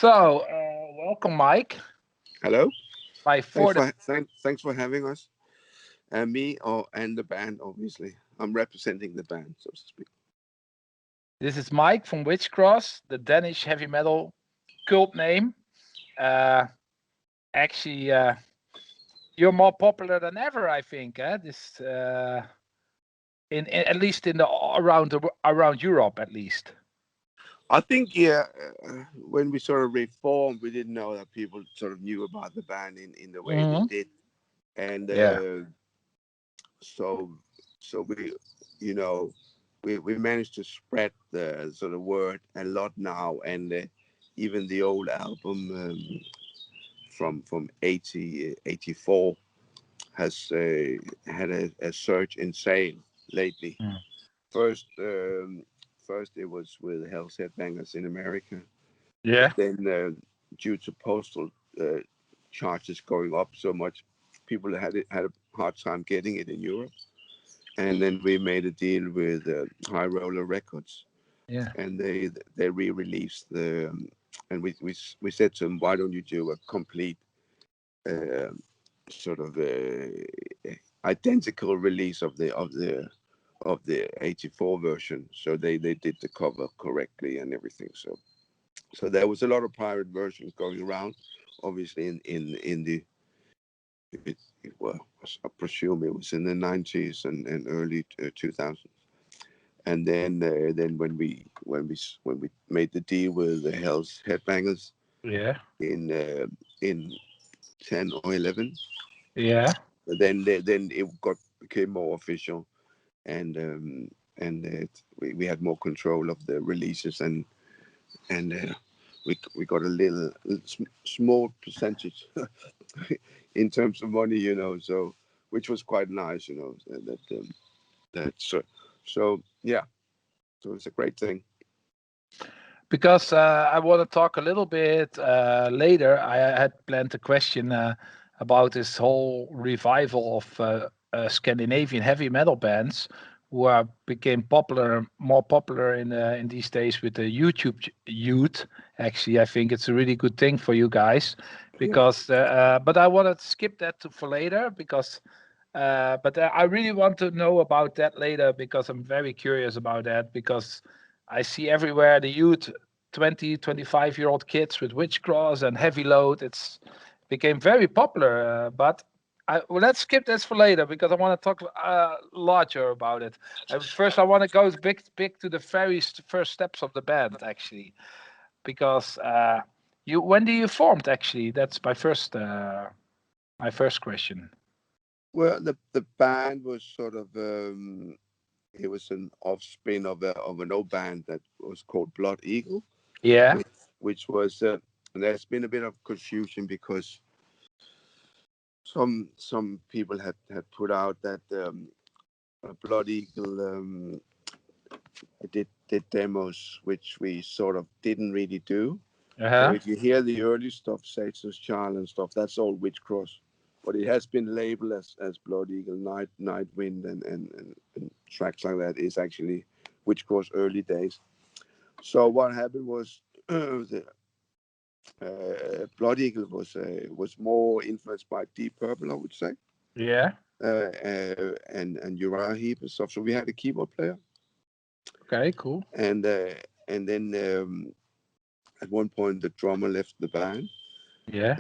So, welcome, Mike. Hello. My Thanks fourth. for thanks for having us. And me and the band, obviously. I'm representing the band, so to speak. This is Mike from Witchcross, the Danish heavy metal cult name. Uh, actually, you're more popular than ever, I think. This in at least in the around Europe, at least. I think when we sort of reformed, we didn't know that people sort of knew about the band in the way they Hmm. did, and Yeah. so so you know we managed to spread the sort of word a lot now, and even the old album from 84 has had a surge in sale lately. Mm. First, first it was with Hell's Headbangers in America. Yeah. Then, due to postal charges going up so much, people had a hard time getting it in Europe. And then we made a deal with High Roller Records, Yeah. and they re-released and we said to them, why don't you do a complete uh, sort of identical release of the 84 version, so they did the cover correctly and everything. So there was a lot of pirate versions going around, obviously in the well, I presume it was in the 90s and early 2000s. And then when we made the deal with the Hell's Headbangers Yeah. in 10 or 11, Yeah. then it became more official, and we had more control of the releases, and we got a small percentage in terms of money, so which was quite nice, so yeah, so it's a great thing. Because I want to talk a little bit later. I had planned a question about this whole revival of Scandinavian heavy metal bands who became popular, more popular in these days with the YouTube youth. Actually, I think it's a really good thing for you guys Yeah. because. But I want to skip that for later because. But I really want to know about that later because I'm very curious about that because I see everywhere the youth 20, 25-year-old kids with witchcross and heavy load. It's became very popular. Well, let's skip this for later because I want to talk larger about it. First, I want to go big to the very first steps of the band, actually, because you when do you formed? Actually, that's my first question. Well, the band was sort of it was an offspring of an old band that was called Blood Eagle, Yeah. which was and there's been a bit of confusion because some people had put out that Blood Eagle did demos which we sort of didn't really do. Uh So huh. if you hear the early stuff, Satan's Child and stuff, that's all Witchcross. But it has been labeled as Blood Eagle, Night Wind, and tracks like that is actually Witchcross early days. So what happened was the Blood Eagle was more influenced by Deep Purple, I would say, Yeah. and Uriah Heep and stuff. So we had a keyboard player, Okay. Cool. and then at one point the drummer left the band, Yeah.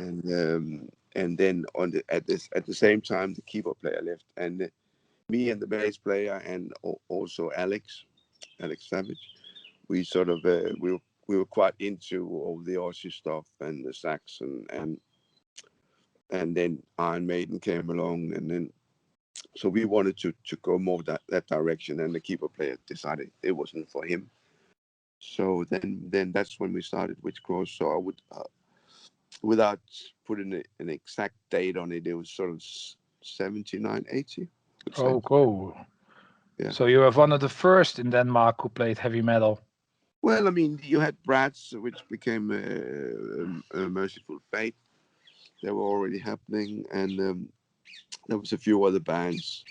and then at the same time the keyboard player left, and me and the bass player and also Alex Savage, we sort of we were quite into all the Aussie stuff and the sax, and then Iron Maiden came along, and then so we wanted to go more that direction, and the keyboard player decided it wasn't for him. So then that's when we started Witchcross. So I would without putting an exact date on it, it was sort of 79, 80, I would say. Oh, cool. Yeah. So you were one of the first in Denmark who played heavy metal. Well, I mean, you had Brats, which became a Merciful Fate. They were already happening, and there was a few other bands.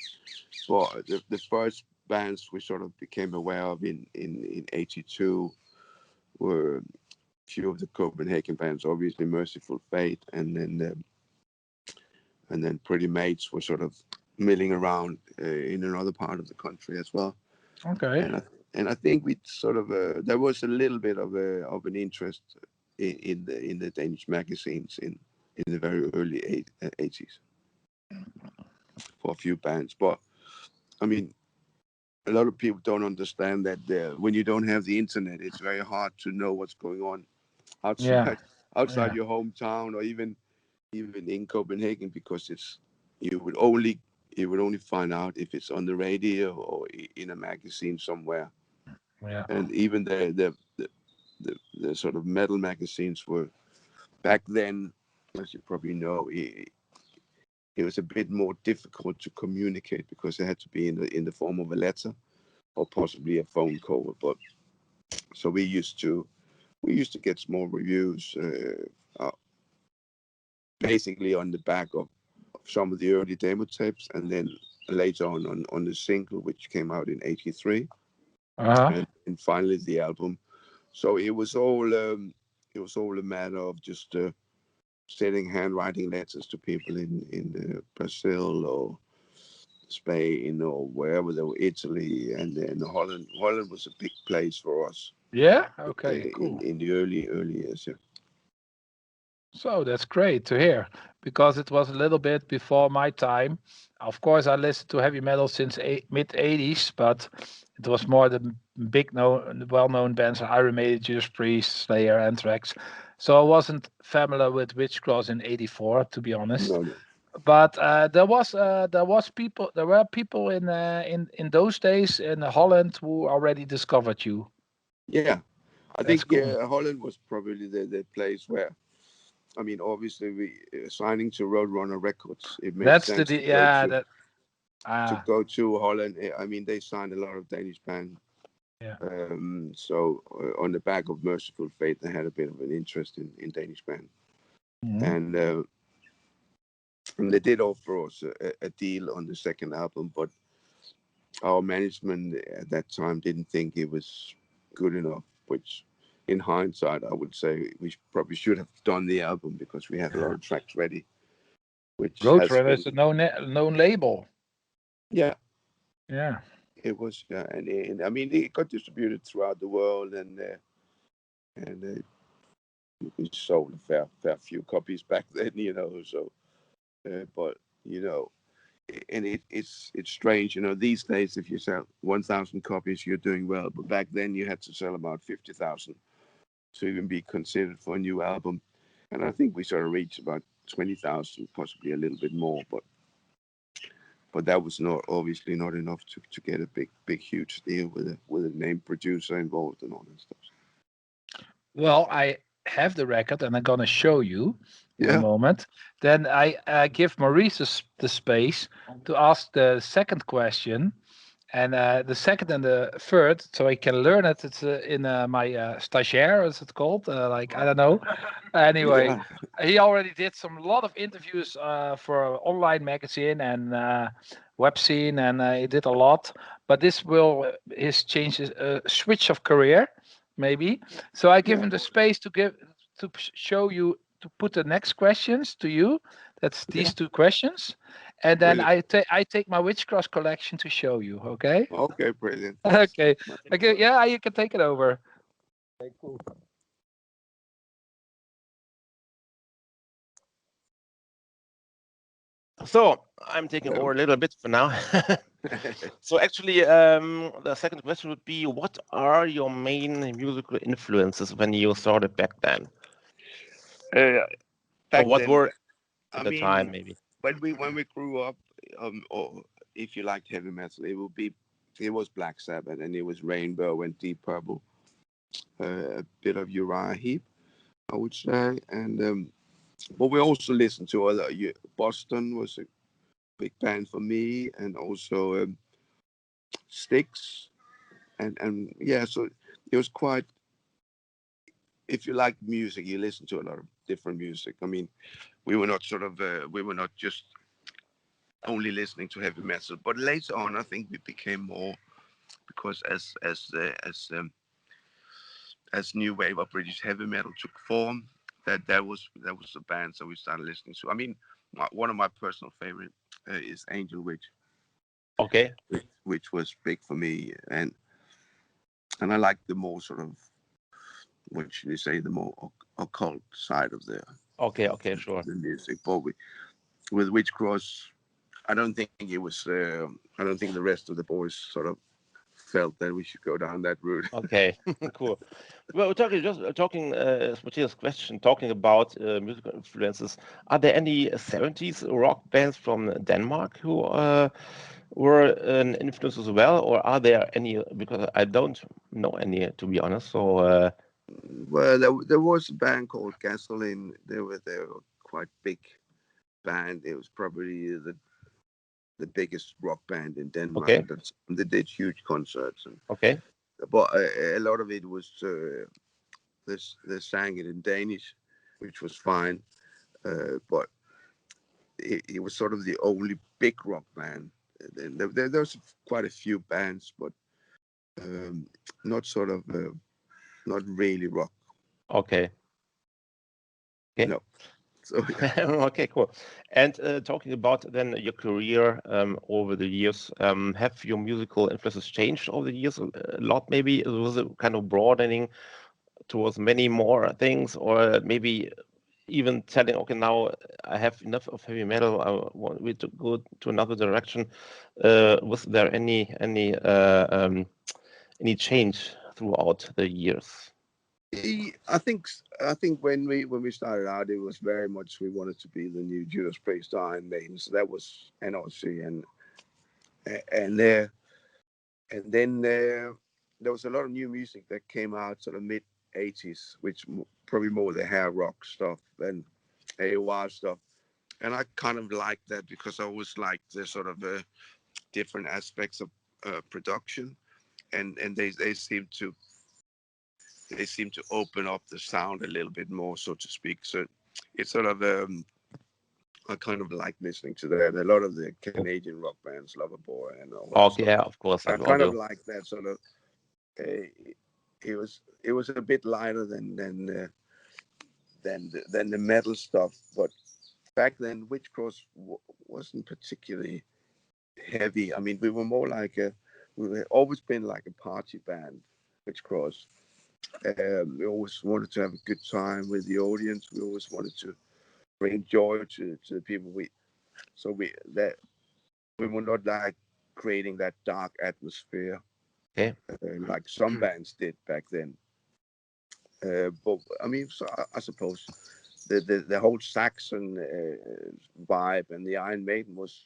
But the first bands we sort of became aware of in 82 were few of the Copenhagen bands, obviously Merciful Fate, and then Pretty Mates were sort of milling around in another part of the country as well. Okay. And I think we sort of there was a little bit of an interest in the Danish magazines in the very early 80s for a few bands. But I mean, a lot of people don't understand that when you don't have the internet, it's very hard to know what's going on Yeah. outside outside Yeah. your hometown, or even in Copenhagen, because you would only find out if it's on the radio or in a magazine somewhere. Yeah. And even the sort of metal magazines were back then, as you probably know, it was a bit more difficult to communicate because it had to be in the form of a letter or possibly a phone call. But so we used to get small reviews, basically on the back of some of the early demo tapes, and then later on the single, which came out in '83, Uh-huh. and finally the album. So it was all a matter of just sending handwriting letters to people in Brazil or Spain or wherever they were, Italy, and then Holland. Holland was a big place for us Yeah. Okay. Cool. in the early years. Yeah. So that's great to hear because it was a little bit before my time. Of course, I listened to heavy metal since mid '80s, but it was more the well-known bands: Iron Maiden, Judas Priest, Slayer, Anthrax. So I wasn't familiar with Witchcross in '84, to be honest. No, no. But there were people in those days in Holland who already discovered you. Yeah, I That's think cool. Holland was probably the place where, I mean, obviously we signing to Roadrunner Records, it made That's the sense to the- go yeah to that ah Holland. I mean, they signed a lot of Danish band. yeah. So on the back of Merciful Fate, they had a bit of an interest in Danish band, Mhm. and they did offer us a deal on the second album, but our management at that time didn't think it was good enough, which in hindsight, I would say we probably should have done the album because we had a lot Yeah. of tracks ready, which has Roadrunner been, is a known label. yeah, Yeah. it was, yeah, and I mean, it got distributed throughout the world, and we sold a fair few copies back then, so, but, you know, and it's strange, these days, if you sell 1,000 copies, you're doing well, but back then you had to sell about 50,000 to even be considered for a new album. And I think we sort of reached about 20,000, possibly a little bit more, but that was not obviously not enough to get a big huge deal with a named producer involved and all that stuff. Well, I have the record and I'm gonna show you in a Yeah, moment. Then I give Maurice the space to ask the second question, and the second and the third, so I can learn it. It's in my stagiaire, as it's called. Like I don't know. Anyway, yeah, he already did some lot of interviews for an online magazine and web scene, and he did a lot. But this will his change his switch of career, maybe. So I give yeah. him the space to show you to put the next questions to you. That's Yeah, these two questions, and then brilliant. I take my Witchcross collection to show you. Okay. Okay, brilliant. Thanks. Okay. Much Okay. appreciated. Yeah, you can take it over. Okay, cool. So I'm taking Yeah. over a little bit for now. So actually, the second question would be, what are your main musical influences when you started back then? uh, Or Back what then, were I at the mean, time, maybe? when we grew up, or if you liked heavy metal, it was Black Sabbath and it was Rainbow and Deep Purple, a bit of Uriah Heep, I would say, and but we also listened to other. Boston was a big band for me, and also Styx, and yeah, so it was quite. If you like music, you listen to a lot of different music. I mean, we were not just only listening to heavy metal, but later on, I think we became more because as as new wave of British heavy metal took form, that was the band. So we started listening to. I mean, one of my personal favorite is Angel Witch, Okay. which was big for me, and I like the more sort of, what should you say, the more occult side of Okay. Okay. Sure. the music. But with Witch Cross, I don't think it was. I don't think the rest of the boys sort of felt that we should go down that route. Okay. Cool. Well, we're talking. Matthias' question, talking about musical influences. Are there any 70s rock bands from Denmark who were an influence as well, or are there any? Because I don't know any, to be honest. So. Well, there was a band called Gasoline. They were quite big band. It was probably the biggest rock band in Denmark. Okay. They did huge concerts, Okay. but a lot of it was they sang it in Danish, which was fine. But it was sort of the only big rock band. There was quite a few bands, but not sort of not really rock. Okay. Okay. No. So yeah. Okay, cool. And talking about then your career over the years, have your musical influences changed over the years a lot? Maybe was it kind of broadening towards many more things, or maybe even telling, okay, now I have enough of heavy metal, I want we to go to another direction. Was there any change throughout the years? I think when we started out, it was very much we wanted to be the new Judas Priest, Iron Maiden. So that was NRC, and there and then there was a lot of new music that came out sort of mid '80s, which probably more the hair rock stuff and AOR stuff. And I kind of liked that because I always liked the sort of different aspects of production, and they seem to open up the sound a little bit more, so to speak. So it's sort of I kind of like listening to that. A lot of the Canadian rock bands, Loverboy and all that Okay, stuff. yeah, of course, I I will kind of do. like that sort of. It was a bit lighter than the metal stuff, but back then Witchcross wasn't particularly heavy. I mean, we were more like we have always been like a party band, Witchcross. We always wanted to have a good time with the audience. We always wanted to bring joy to the people. We were not like creating that dark atmosphere Okay. like some bands did back then. But I mean, so I suppose the whole Saxon vibe and the Iron Maiden was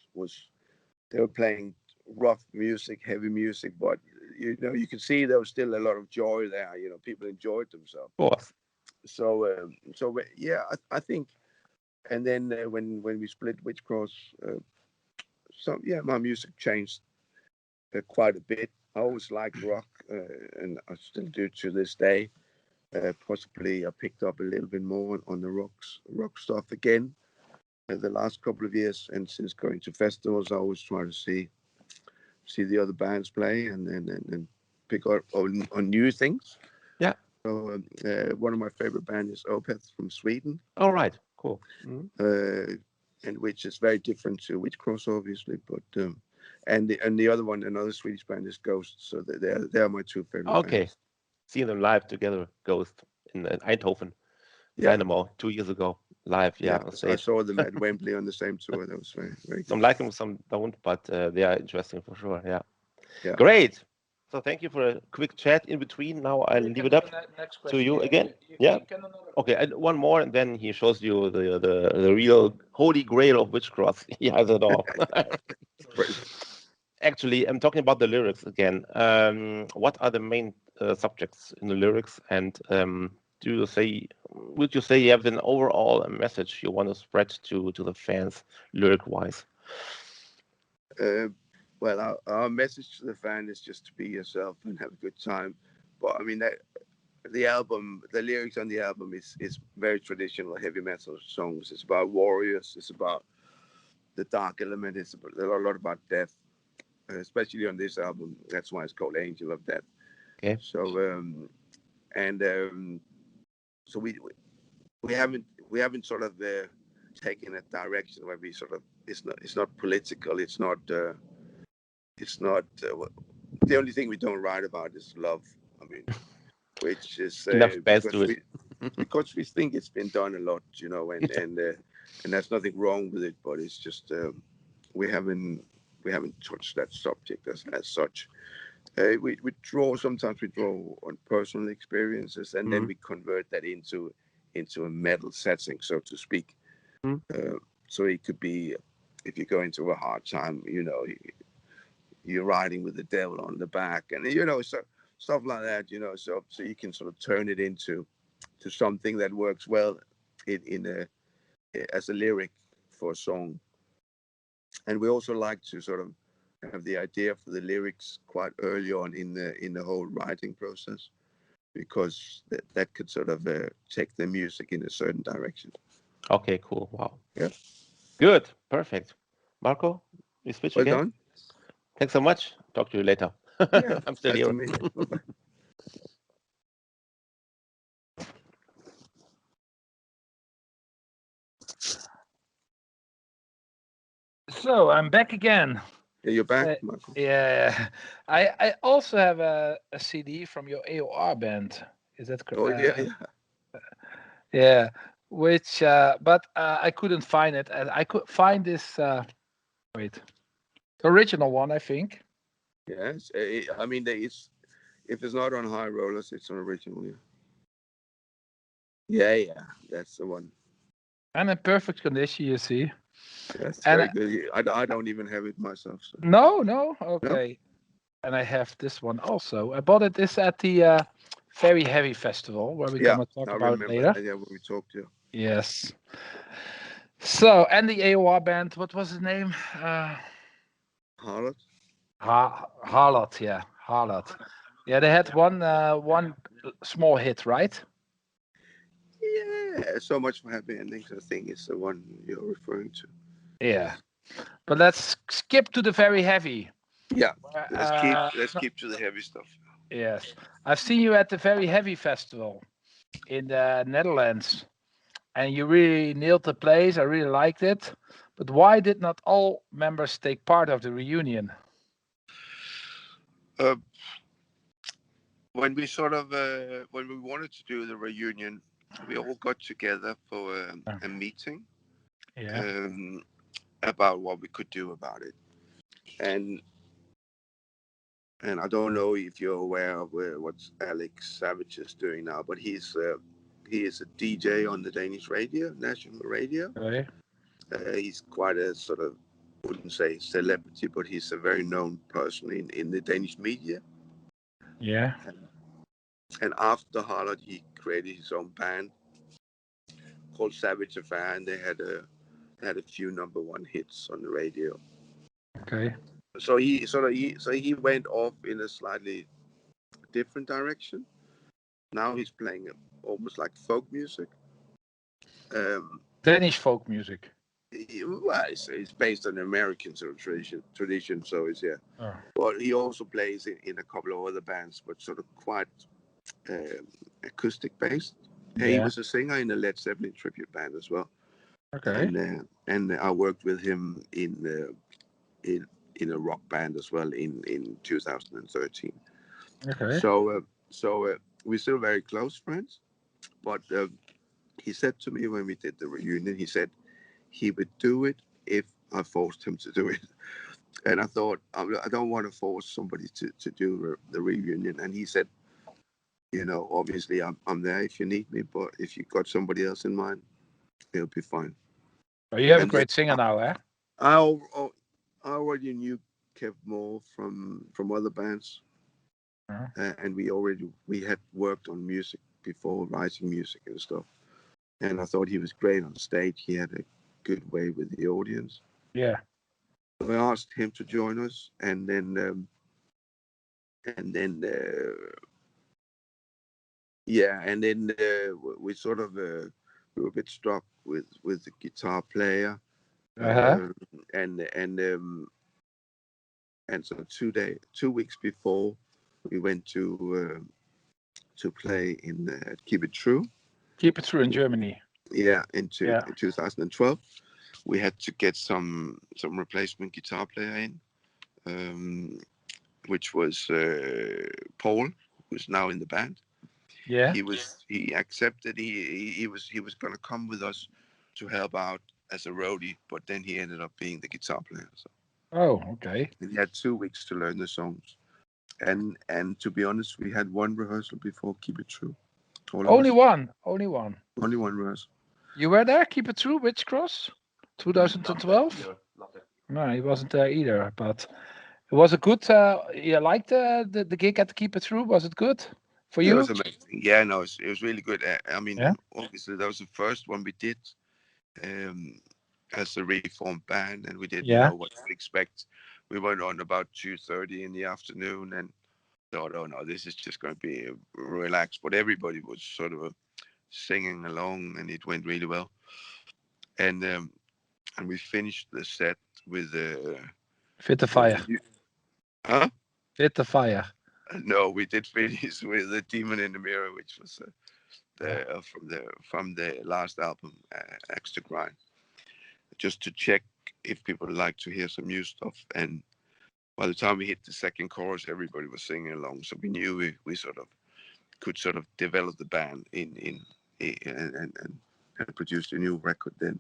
they were playing rough music, heavy music, but you can see there was still a lot of joy there. People enjoyed themselves. Of course. So yeah, I think. And then when we split Witchcross, so yeah, my music changed quite a bit. I always liked rock, and I still do to this day. Possibly I picked up a little bit more on the rock stuff again the last couple of years, and since going to festivals, I always try to see the other bands play and pick up on new things. Yeah. So one of my favorite bands is Opeth from Sweden. All right. Cool. And which is very different to Witchcross, obviously, but and the other one, another Swedish band, is Ghost. So they are my two favorite Okay. bands. Seeing them live together, Ghost in Eindhoven, Yeah, Dynamo 2 years ago, live. Yeah, on I stage. saw them at Wembley on the same tour. That was very very Some good. like them, some don't, but they are interesting for sure. Yeah. Yeah. Great. So thank you for a quick chat in between. Now I'll leave it up Next to question. you Yeah, again. Yeah. can another Okay, and one more, and then he shows you the real holy grail of Witchcross. He has it all. Actually, I'm talking about the lyrics again. What are the main subjects in the lyrics, and would you say you have an overall message you want to spread to the fans, lyric-wise? Well, our message to the fan is just to be yourself and have a good time. But I mean, the lyrics on the album is very traditional heavy metal songs. It's about warriors. It's about the dark element. It's a lot about death, especially on this album. That's why it's called Angel of Death. Okay. So and so we haven't sort of taken a direction where we sort of it's not political. It's not the only thing we don't write about is love. I mean, which is Enough bands do it. because we think it's been done a lot, you know, and there's nothing wrong with it, but it's just we haven't touched that subject as such. Sometimes we draw on personal experiences, and then we convert that into a metal setting, so to speak. So it could be if you go into a hard time, you know, you're riding with the devil on the back, and you know, so stuff like that, you know, so you can sort of turn it into something that works well as a lyric for a song. And we also like to sort of have the idea for the lyrics quite early on in the whole writing process, because that could sort of take the music in a certain direction. Okay, cool. Wow. Yeah. Good. Perfect. Marco, we switch Well again. done. Thanks so much. Talk to you later. Yeah. I'm still Nice here. to meet you. Bye-bye. So I'm back again. Yeah, you're back, Michael. Yeah, I also have a CD from your AOR band. Is that correct? Oh yeah, yeah. Yeah, which but I couldn't find it, and I could find this. Wait, the original one, I think. Yes. I mean, if it's not on High Rollers, it's on original. Yeah. Yeah, yeah. That's the one. And in perfect condition, you see. That's And very good. I don't even have it myself. So. no, No? okay. And I have this one also. I bought it this at the Very Heavy Festival, where we're Yeah, gonna talk I about remember later. that. Yeah, when we talked to you. Yes. So, and the AOR band, what was his name? Harlot? Harlot, yeah, Harlot. Yeah, they had one small hit, right? Yeah, so much for happy endings. I think it's the one you're referring to. Yeah. But let's skip to the Very Heavy. Yeah, Uh, let's keep to the heavy stuff. yes, I've seen you at the Very Heavy Festival in the Netherlands, and you really nailed the place. I really liked it. But why did not all members take part of the reunion? Uh, when we sort of when we wanted to do the reunion, we all got together for a meeting Yeah. about what we could do about it, and I don't know if you're aware of what Alex Savage is doing now, but he is a DJ on the Danish radio, national radio. Okay. He's quite a sort of, wouldn't say celebrity, but he's a very known person in the Danish media. Yeah. And after Harlot, he created his own band called Savage Affair, and they had a few #1 hits on the radio. Okay. So he went off in a slightly different direction. Now he's playing almost like folk music. Danish folk music. Well, it's based on American sort of tradition. So it's yeah. Oh. Well, he also plays in a couple of other bands, but sort of quite acoustic based. Yeah. He was a singer in a Led Zeppelin tribute band as well. Okay. And I worked with him in a rock band as well in 2013. Okay. So we're still very close friends. But he said to me when we did the reunion, he said he would do it if I forced him to do it. And I thought, I don't want to force somebody to do the reunion. And he said, you know, obviously I'm there if you need me, but if you've got somebody else in mind, it'll be fine. Oh, you have And a great singer now, eh? I already knew Kev Moore from other bands. And we had worked on music before, writing music and stuff. And I thought he was great on stage. He had a good way with the audience. Yeah. So I asked him to join us, and then we sort of we were a bit struck with the guitar player, and so 2 weeks before we went to to play in Keep It True. Keep It True in Germany. Yeah, Yeah. in 2012. We had to get some replacement guitar player in, which was Paul, who's now in the band. Yeah. He accepted. He was gonna come with us to help out as a roadie, but then he ended up being the guitar player. So Oh, okay. he had 2 weeks to learn the songs. And to be honest, we had one rehearsal before Keep It True. All of Only us, one. Only one. only one rehearsal. You were there, Keep It True, Witch Cross, Not that 2012? either. Not that. No, he wasn't there either. But it was a good. You liked the gig at Keep It True? Was it good for It was you? amazing. Yeah, no, it was really good. I Yeah. mean, obviously that was the first one we did um, as a reformed band, and we didn't Yeah. know what to expect. We went on about 2:30 in the afternoon, and thought, oh no, this is just going to be relaxed. But everybody was sort of singing along, and it went really well. And we finished the set with Fit the with fire. the huh? Fit the fire. No, we did finish with the Demon in the Mirror, which was Yeah. from the last album, Axe to Grind, just to check if people would like to hear some new stuff. And by the time we hit the second chorus, everybody was singing along, so we knew we sort of could sort of develop the band and produce a new record then.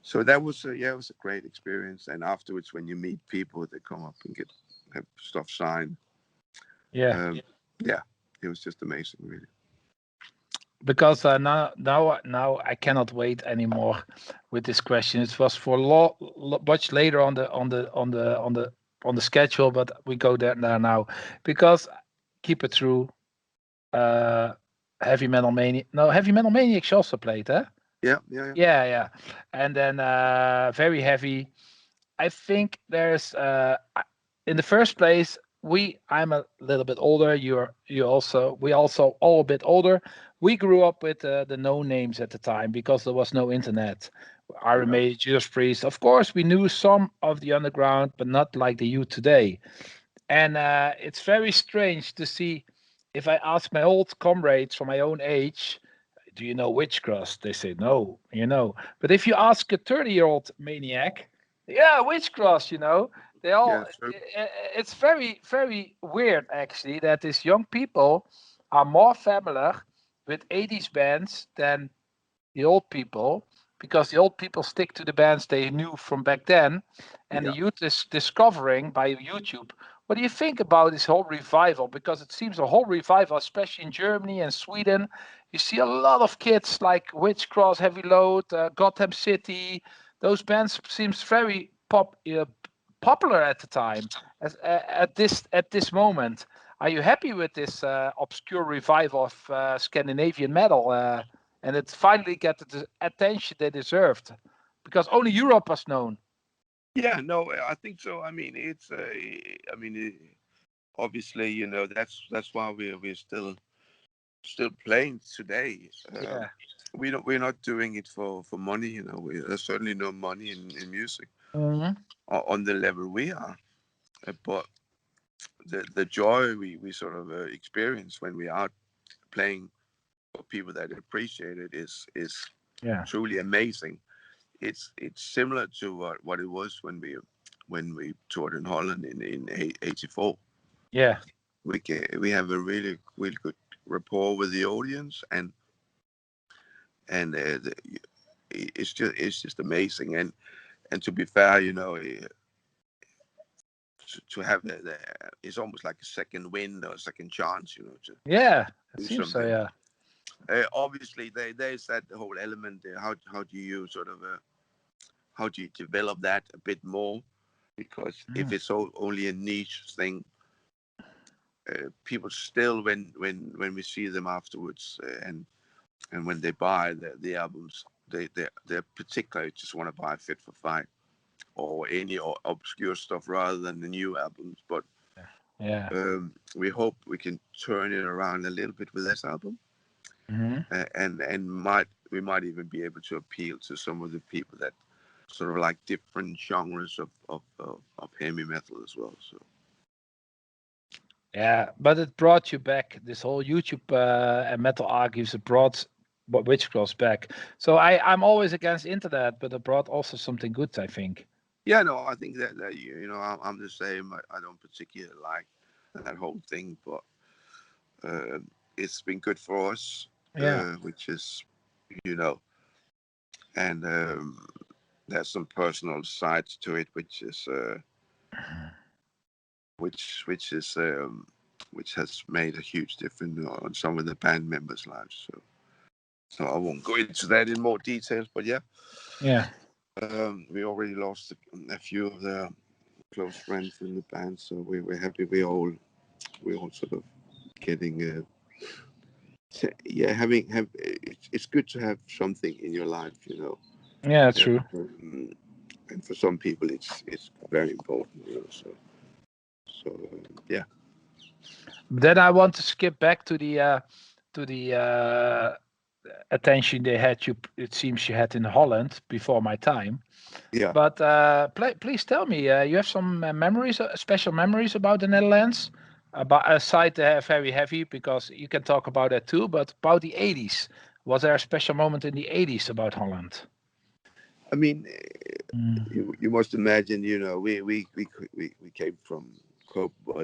So that was yeah, it was a great experience. And afterwards, when you meet people, they come up and have stuff signed. Yeah. Um, yeah, it was just amazing, really. Because now I cannot wait anymore with this question. It was for much later on the schedule, but we go there now because Keep It True, uh, Heavy Metal Mania. No, Heavy Metal Maniacs also played, huh? Yeah, yeah, yeah. Yeah, yeah, and then Very Heavy. I think there's in the first place I'm a little bit older. We also all a bit older. We grew up with the no names at the time because there was no internet. Iron Yeah. Maiden, Judas Priest. Of course, we knew some of the underground, but not like the youth today. And it's very strange to see if I ask my old comrades from my own age, do you know Witchcross? They say no, But if you ask a 30-year-old maniac, yeah, Witchcross, they Yeah, all. true. It's very, very weird actually that these young people are more familiar with 80s bands than the old people because the old people stick to the bands they knew from back then, and the Yeah. youth is discovering by YouTube. What do you think about this whole revival? Because it seems a whole revival, especially in Germany and Sweden. You see a lot of kids like Witchcross, Heavy Load, Gotham City. Those bands seems very popular at the time. At this moment, are you happy with this obscure revival of Scandinavian metal? And it finally got the attention they deserved because only Europe was known. Yeah, no, I think so. I mean, it's I mean, obviously, that's why we're still playing today. Yeah. We're not doing it for money. There's certainly no money in music Hmm. on the level we are. But the joy we sort of experience when we are playing for people that appreciate it is Yeah. truly amazing. It's similar to what it was when we toured in Holland in '84. Yeah. We have a really good rapport with the audience, and it's just amazing. And to be fair, to have it's almost like a second wind or a second chance, to Yeah. It do seems so. something. Yeah. Obviously, there's that whole element there. How do you sort of how do you develop that a bit more? Because if Mm. it's only a niche thing, people still when we see them afterwards and when they buy the albums, they particularly just want to buy Fit for Fight or any obscure stuff rather than the new albums. But Yeah. we hope we can turn it around a little bit with this album, Hmm. and we might even be able to appeal to some of the people that sort of like different genres of heavy metal as well. So Yeah, but it brought you back. This whole YouTube and Metal Archives, it brought Witchcross back. So I'm always against internet, but it brought also something good, I think. Yeah, no, I think that you know, I'm the same. I don't particularly like that whole thing, but uh, it's been good for us, Yeah. which is, you know, and there's some personal sides to it, which is which has made a huge difference on some of the band members' lives. So I won't go into that in more details, but yeah, Yeah. we already lost a few of the close friends in the band, so we're happy we all sort of getting yeah, it's good to have something in your life, you know. Yeah, And, true. and for some people it's very important, you know. Yeah. Then I want to skip back to the attention they had you. It seems you had in Holland before my time. Yeah. But please tell me, you have some memories, special memories about the Netherlands, about aside the very heavy, because you can talk about that too. But about the 80s, was there a special moment in the 80s about Holland? I mean, Mm. you must imagine, you know, we came from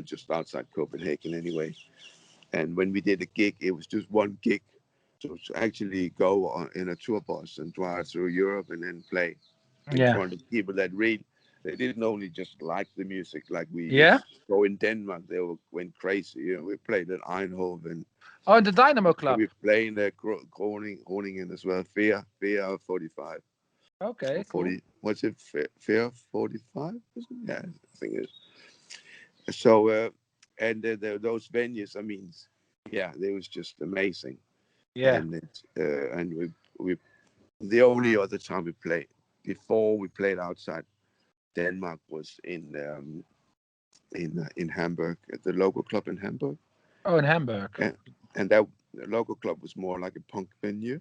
just outside Copenhagen anyway, and when we did a gig, it was just one gig, to actually go on in a tour bus and drive through Europe and then play in Yeah. front of people that really they didn't only just like the music like we Yeah. used to go in Denmark. They went crazy. You know, we played at Eindhoven. Oh, the Dynamo Club. We playing at Groningen as well. Fear 45 or Okay, cool. 40. What's it? Fear 45? Yeah, I think it is. So and those venues. I mean, yeah, they was just amazing. Yeah. And we the only other time we played before we played outside Denmark was in Hamburg at the local club in Hamburg, Oh, in Hamburg. and that the local club was more like a punk venue.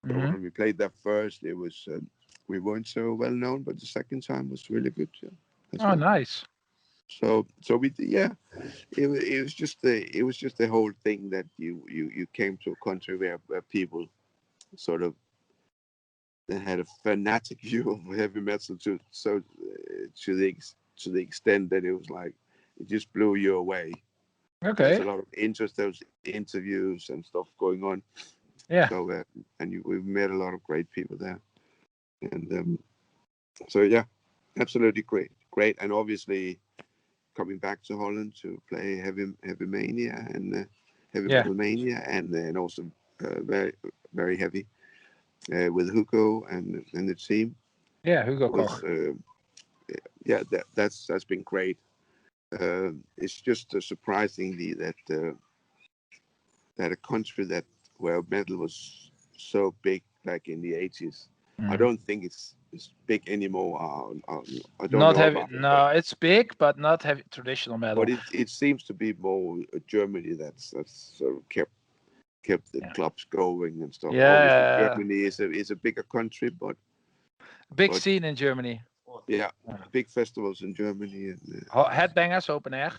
So Hmm. when we played that first, it was we weren't so well known, but the second time was really good, yeah, as Oh, well. nice. So we yeah, it was just the whole thing that you came to a country where people sort of they had a fanatic view of heavy metal to the extent that it was like it just blew you away. There's a Okay. lot of interest. There's interviews and stuff going on. Yeah. So we've met a lot of great people there, and so yeah, absolutely great. And obviously coming back to Holland to play heavy mania and heavy Yeah. metal mania, and then also very heavy with Hugo and the team Yeah. Hugo was Koch. yeah, that's been great. It's just surprisingly that a country that where metal was so big back in the 80s, I Mm. don't think it's big anymore. I don't Not know heavy. about it, No, it's big, but not heavy traditional but metal. it seems to be more Germany that's sort of kept the Yeah. clubs going and stuff. Obviously, Yeah. Germany is a bigger country, Big but scene in Germany. yeah, Yeah. big festivals in Germany, and Headbangers open air.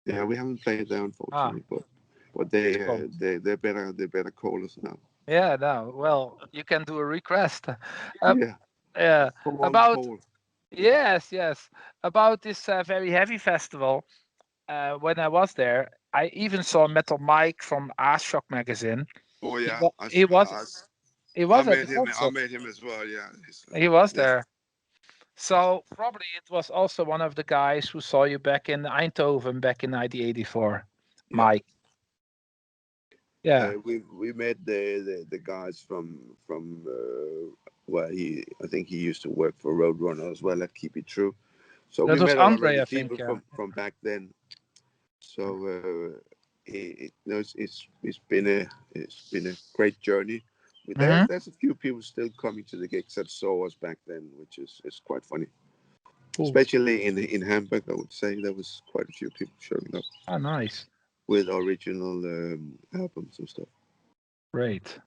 yeah, we haven't played there Ah, unfortunately, but it's coming. they better call us now. Yeah. No. Well, you can do a request. Uh, Yeah, yeah. come on, About Paul. yes, yes. About this very heavy festival. When I was there, I even saw Metal Mike from Shock magazine. Oh He, yeah, wa- he was he I was at the met him. I concert. met him as well. Yeah, He was yeah, there. So probably it was also one of the guys who saw you back in Eindhoven back in 1984, yeah. Mike. Yeah. We met the guys from well, I think he used to work for Roadrunner as well at Keep It True. So That we was met a lot of Andre, the I think. people Yeah. from back then. So you know, it's been a great journey. Hmm. There's a few people still coming to the gigs that saw us back then, which is quite funny. Cool. Especially in Hamburg, I would say there was quite a few people showing up Oh, nice. with original albums and stuff. Great.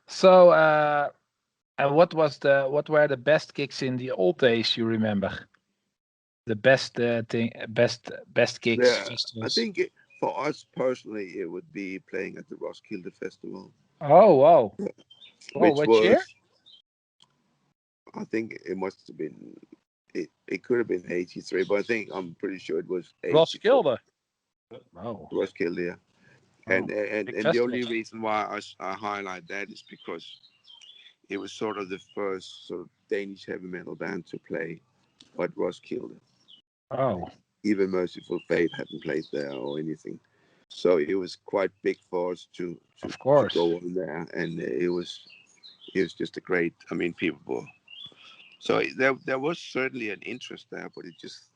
So, and what were the best gigs in the old days you remember? the best thing, best gigs Yeah, I festivals? think for us personally, it would be playing at the Roskilde Festival, Oh wow! Oh, which which year? was, I think it must have been, it could have been 83, but I'm pretty sure it was 84. Roskilde. Oh, Roskilde, yeah. oh, big And the only festivals. reason why I highlight that is because it was sort of the first sort of Danish heavy metal band to play at Roskilde. Oh, Even Merciful Fate hadn't played there or anything. So it was quite big for us of to course. go on there, and it was just a great. I mean, people were so there was certainly an interest there, but it just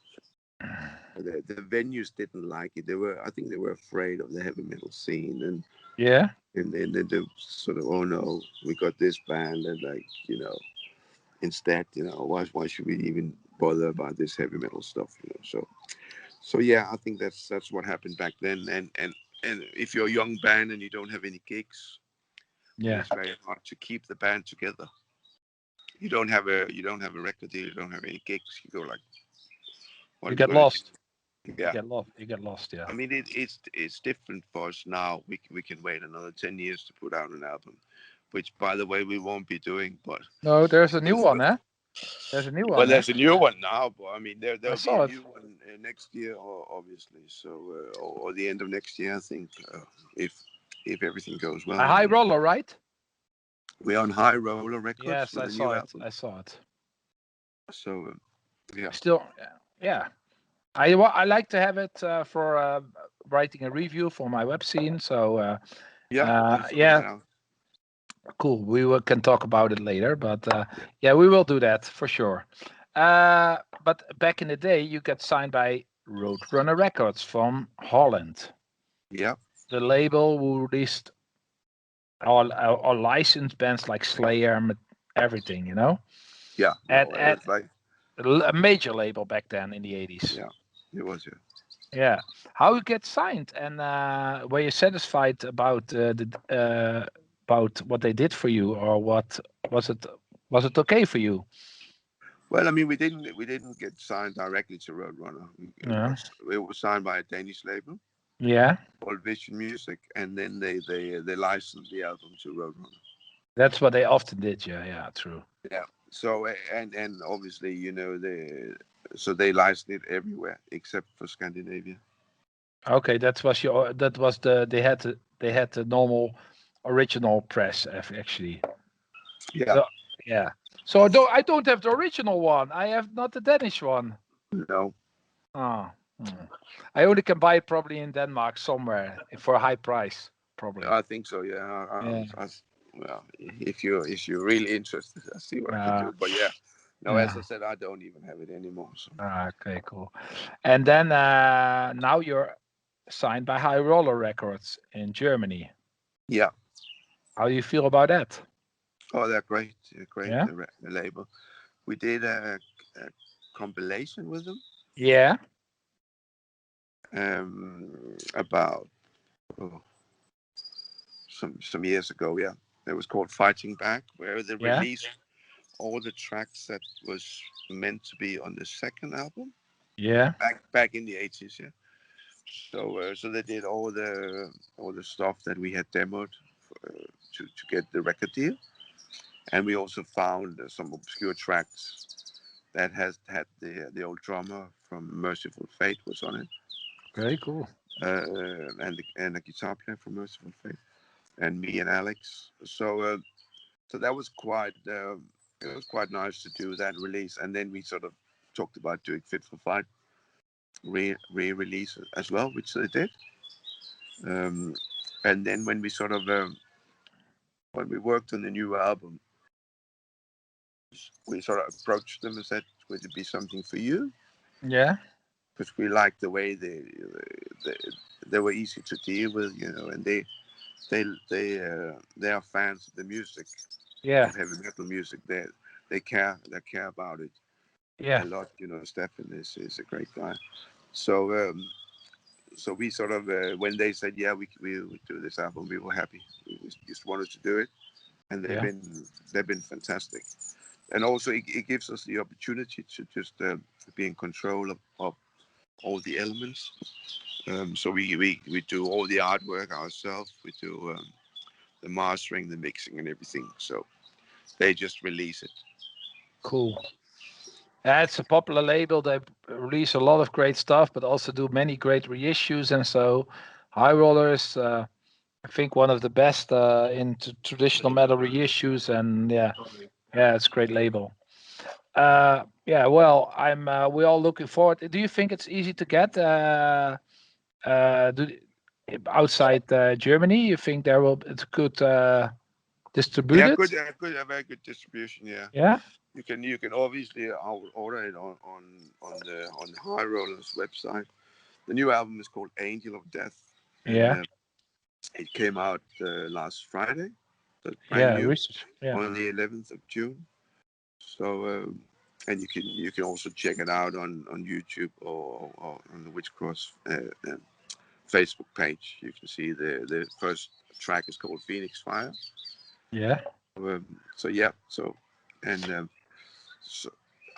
the venues didn't like it. I think they were afraid of the heavy metal scene, Yeah, and then they sort of, oh no, we got this band, and like instead, why should we even bother about this heavy metal stuff, So yeah, I think that's what happened back then. And if you're a young band and you don't have any gigs, then yeah. it's very hard to keep the band together. You don't have a record deal, you don't have any gigs. You go like, what You are we get gonna do? lost. You Yeah, get lost. You get lost. Yeah. I mean it's different for us now. We can wait another 10 years to put out an album, which by the way we won't be doing. But No, there's a new because one, eh? There's a new well, one, eh? there's a new one now, but I mean I there'll be a saw it. new one next year, obviously. So or the end of next year, I think, if everything goes A well. high roller, right? We're on High Roller Records Yes, with I a new saw it. album. I saw it. So yeah, Still, yeah. I like to have it for writing a review for my web scene. So yeah, I saw yeah, that out. cool. Can talk about it later, but Yeah, yeah, we will do that for sure. But back in the day, you got signed by Roadrunner Records from Holland, yeah, the label who released all licensed bands like Slayer, everything, yeah. No, at it's like a major label back then in the 80s. yeah, it was, yeah. Yeah. How you get signed, and were you satisfied about what they did for you, or what was it? Was it okay for you? Well, I mean, we didn't get signed directly to Roadrunner. Yeah. We were signed by a Danish label Yeah. called Vision Music, and then they licensed the album to Roadrunner. That's what they often did. Yeah. Yeah. True. Yeah. So and obviously, they licensed it everywhere except for Scandinavia. Okay. That was they had the normal original press actually. Yeah. So, yeah. So I don't have the original one. I have not the Danish one. No, Oh. I only can buy it probably in Denmark somewhere for a high price, probably. I think so. Yeah. Yeah. Well, if you're really interested, I see what I can Uh, do. But yeah, no, as I yeah. said, I don't even have it anymore. So Okay, cool. And then now you're signed by High Roller Records in Germany. yeah. How do you feel about that? Oh, they're great. They're great. Yeah. The label. We did a compilation with them Yeah. about oh, some years ago. Yeah, it was called Fighting Back, where they Yeah. released all the tracks that was meant to be on the second album Yeah. back in the 80s. Yeah. So they did all the stuff that we had demoed to get the record deal, and we also found some obscure tracks that has had the old drummer from Merciful Fate was on it, Very cool. and the guitar player from Merciful Fate, and me and Alex. So that was quite it was quite nice to do that release, and then we sort of talked about doing Fit for Fight re-release as well, which they did. Um, and then when we sort of when we worked on the new album, we sort of approached them and said, "Would it be something for you?" Yeah. Because we liked the way they they were easy to deal with, and they are fans of the music, Yeah. of heavy metal music. They care about it Yeah. a lot. Stefan is a great guy. So so we sort of when they said, yeah, we would do this album, we were happy. We just wanted to do it, and Yeah. they've been fantastic. and also it gives us the opportunity to just be in control of all the elements. So we do all the artwork ourselves. We do the mastering, the mixing, and everything. So they just release it. Cool. Yeah, it's a popular label. They release a lot of great stuff, but also do many great reissues. And so, High Roller is, I think, one of the best in traditional metal reissues. And yeah, it's a great label. Yeah, well, we're all looking forward. Do you think it's easy to get do, outside Germany? You think it's good distributed? A very good distribution. Yeah. Yeah. You can obviously order it on the High Rollers website. The new album is called Angel of Death, and Yeah. it came out last Friday. So it's brand Yeah. new Yeah. on the 11th of June. So and you can also check it out on YouTube or on the Witchcross Facebook page. You can see the first track is called Phoenix Fire. Yeah. So yeah. So and so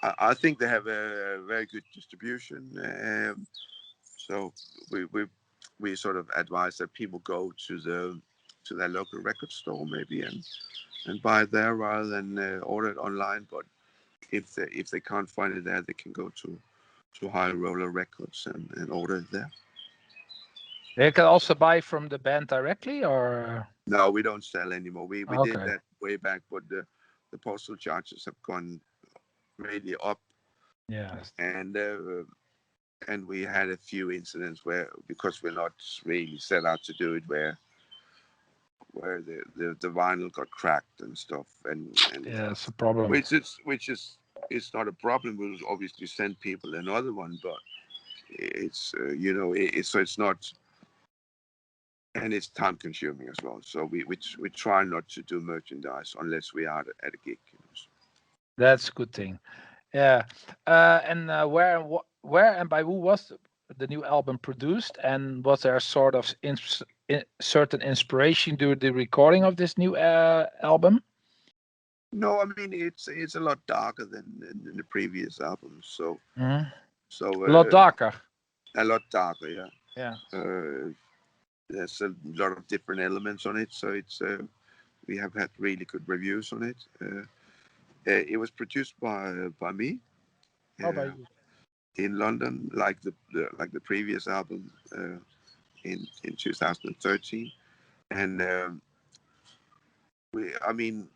I think they have a very good distribution. So we sort of advise that people go to their local record store maybe and buy it there rather than order it online. But if they can't find it there, they can go to High Roller Records and order it there. They can also buy from the band directly, or No, we don't sell anymore. We did okay. that way back, but the postal charges have gone really up, Yeah. and we had a few incidents where, because we're not really set out to do it, where the vinyl got cracked and stuff, and Yeah, it's a problem. which is it's not a problem. We'll obviously send people another one, but it's so it's not, and it's time consuming as well. So we try not to do merchandise unless we are at a gig. That's a good thing. Yeah. And where and by who was the new album produced? And was there sort of certain inspiration during the recording of this new album? No, I mean it's a lot darker than the previous albums. So Mhm. so A lot darker. a lot darker, yeah. Yeah. There's a lot of different elements on it, so it's we have had really good reviews on it. It was produced by me How about you? in London, like the previous album in 2013, and I mean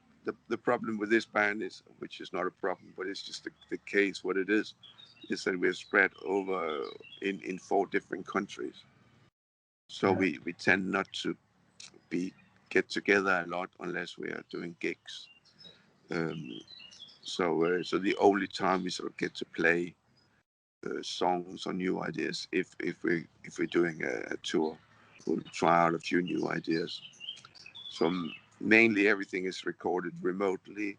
the problem with this band is, which is not a problem, but it's just the case. What it is that we're spread over in 4 different countries, so Yeah. we tend not to get together a lot unless we are doing gigs. Um, so the only time we sort of get to play songs or new ideas, if we're doing a tour, we'll try out a few new ideas. So mainly everything is recorded remotely.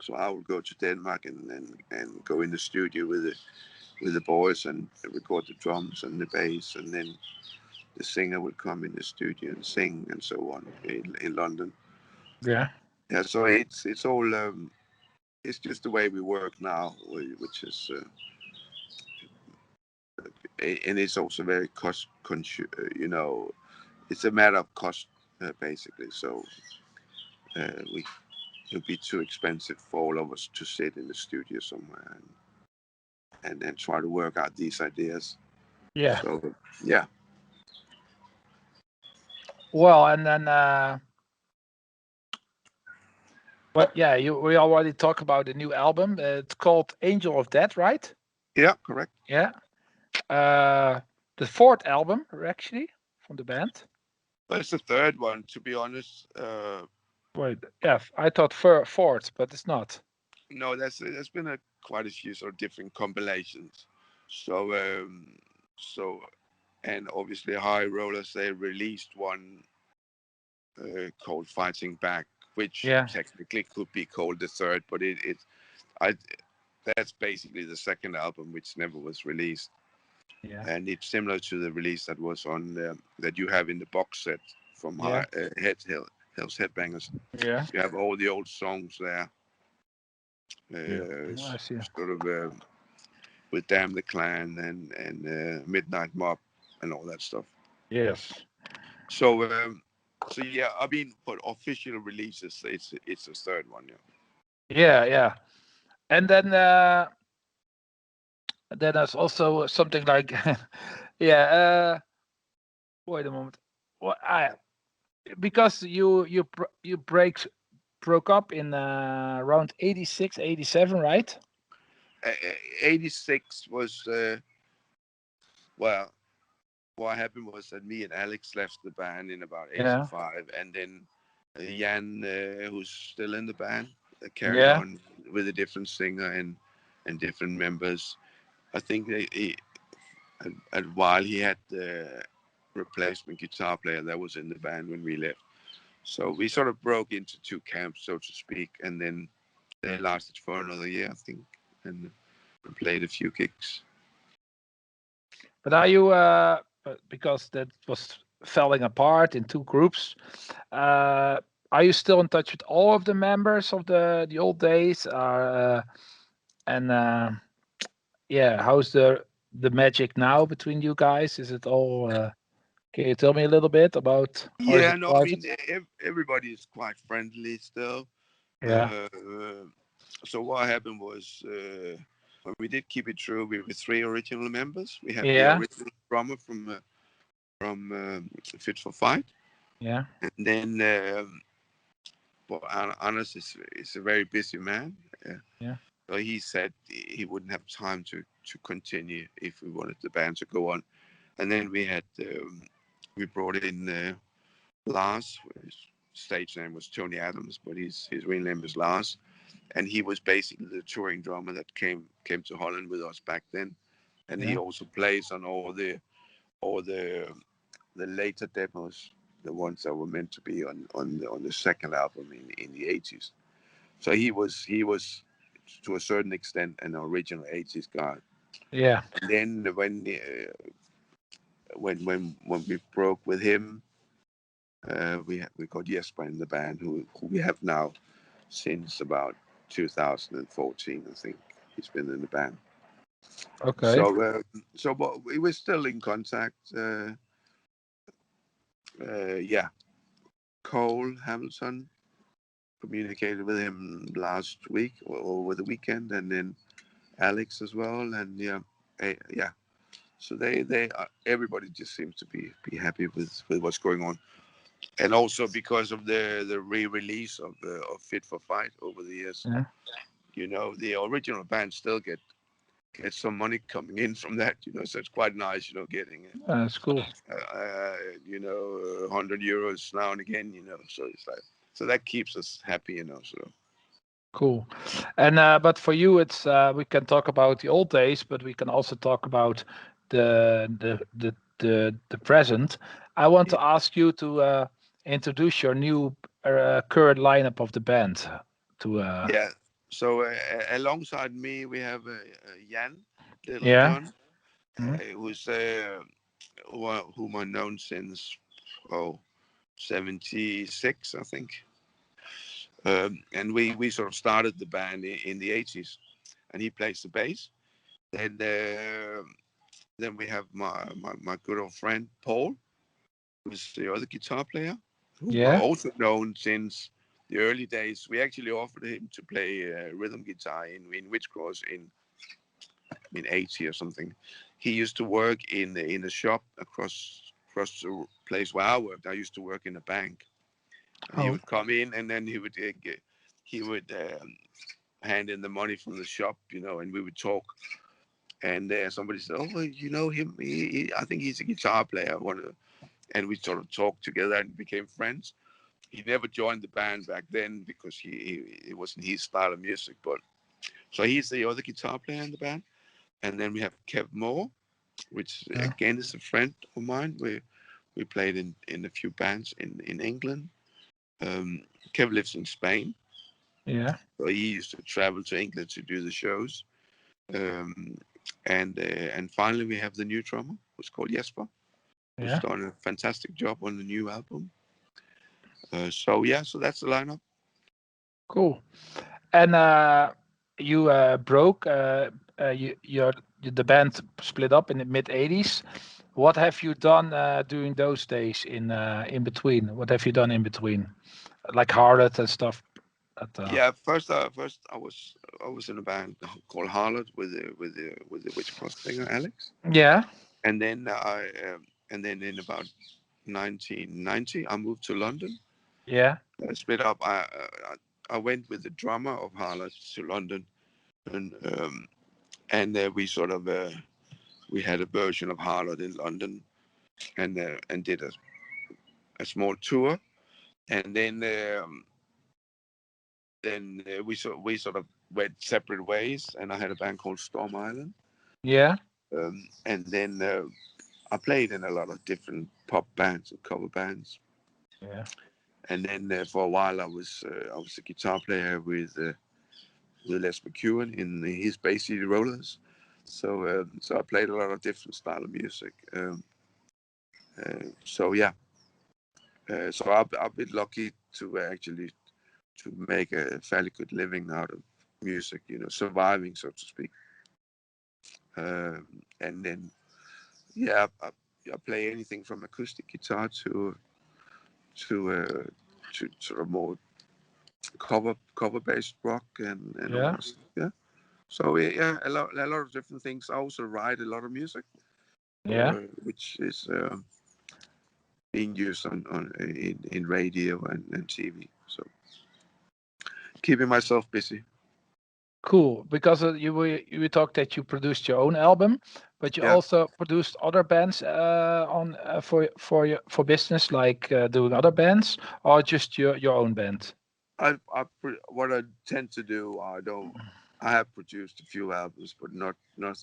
So I will go to Denmark and go in the studio with the boys and record the drums and the bass, and then the singer will come in the studio and sing and so on in London. Yeah. Yeah, so it's all it's just the way we work now, which is and it's also very cost conscious. It's a matter of cost basically. So we it'll be too expensive for all of us to sit in the studio somewhere and then try to work out these ideas. Yeah. So yeah. Well, and then but yeah, we already talked about the new album. It's called Angel of Death, right? Yeah, correct. Yeah. The 4th album, actually, from the band. Well, it's the 3rd one, to be honest. Wait, yeah, I thought 4th, but it's not. No, there's been quite a few sort of different compilations. So so and obviously High Rollers, they released one called Fighting Back, which Yeah. technically could be called the 3rd, but I that's basically the 2nd album, which never was released. Yeah. And it's similar to the release that was on that you have in the box set from Yeah. Hell's Headbangers. Yeah. You have all the old songs there, I see. sort of with Damn the Clan and Midnight Mob and all that stuff. Yes. So so yeah, I mean, for official releases, it's the third one. Yeah. Yeah, yeah. And then there's also something like, yeah. Wait a moment. What I because you broke up in around 86, 87, right? 86 was well. What happened was that me and Alex left the band in about Yeah. 85, and then Jan, who's still in the band, carried Yeah. on with a different singer and different members. I think while he had the replacement guitar player that was in the band when we left. So we sort of broke into two camps, so to speak, and then they lasted for another year, I think, and we played a few gigs. But are you because that was falling apart in two groups? Are you still in touch with all of the members of the old days? And yeah, how's the magic now between you guys? Is it all? Can you tell me a little bit about, or is Yeah, it no, I mean private? everybody is quite friendly still. Yeah. Uh, so what happened was when we did keep it true, we were three original members. We had the Yeah. original drummer from Fit for Fight, Yeah. and then well, Anders is a very busy man. Yeah. So he said he wouldn't have time to continue if we wanted the band to go on. And then we brought in Lars. His stage name was Tony Adams, but his real name is Lars, and he was basically the touring drummer that came to Holland with us back then. And he Yeah. also plays on all the later demos, the ones that were meant to be on the second album in the 80s. So he was to a certain extent an original 80s guy. Yeah. And then when we broke with him, we got Jesper in the band, who we have now since about 2014, I think. He's been in the band. Okay. So but we were still in contact. Yeah, Cole Hamilton communicated with him last week or over the weekend, and then Alex as well, and yeah. So everybody just seems to be happy with what's going on, and also because of the re-release of Fit for Fight over the years. Yeah. The original band still get some money coming in from that. So it's quite nice. Getting That's cool. 100 euros now and again. So it's like so that keeps us happy. So Cool. And but for you, it's we can talk about the old days, but we can also talk about the present. I want yeah, to ask you to introduce your new current lineup of the band. To yeah. So alongside me, we have Jan, Little yeah. John, Mhm. who's whom I've known since 76, I think. And we sort of started the band in the 80s, and he plays the bass. Then then we have my good old friend Paul, who's the other guitar player, who I've Yeah. also known since the early days. We actually offered him to play rhythm guitar in Witchcross in 80 or something. He used to work in a shop across the place where I worked. I used to work in a bank, and he Oh. would come in, and then he would hand in the money from the shop, and we would talk. And somebody said, "Oh, well, you know him? I think he's a guitar player." And we sort of talked together and became friends. He never joined the band back then because it wasn't his style of music. But so he's the other guitar player in the band. And then we have Kev Moore, which Yeah. again is a friend of mine. We played in a few bands in England. Kev lives in Spain, Yeah. so he used to travel to England to do the shows. Um, and finally, we have the new drummer, who's called Jesper, who's Yeah. done a fantastic job on the new album. So yeah, so that's the lineup. Cool. And you broke. The band split up in the mid '80s. What have you done during those days in between? What have you done in between, like Harlot and stuff? Yeah, first I was in a band called Harlot with the Witchcross singer Alex, Yeah, and then and then in about 1990 I moved to London. yeah, I split up. I went with the drummer of Harlot to London, and we sort of we had a version of Harlot in London, and did a small tour, and then we sort of went separate ways, and I had a band called Storm Island, yeah, and then I played in a lot of different pop bands and cover bands, yeah. and then for a while I was a guitar player with Les McEwen in his Bay City Rollers, so I played a lot of different style of music. So yeah, so I've been lucky to actually to make a fairly good living out of music, surviving, so to speak. And then, yeah, I play anything from acoustic guitar to sort of more cover based rock and all Yeah, that stuff. Yeah. So yeah, a lot of different things. I also write a lot of music, yeah. which is being used in radio and TV. So keeping myself busy. Cool. Because you talked that you produced your own album, but you Yeah. also produced other bands on for business, like doing other bands, or just your own band. What I tend to do, I have produced a few albums, but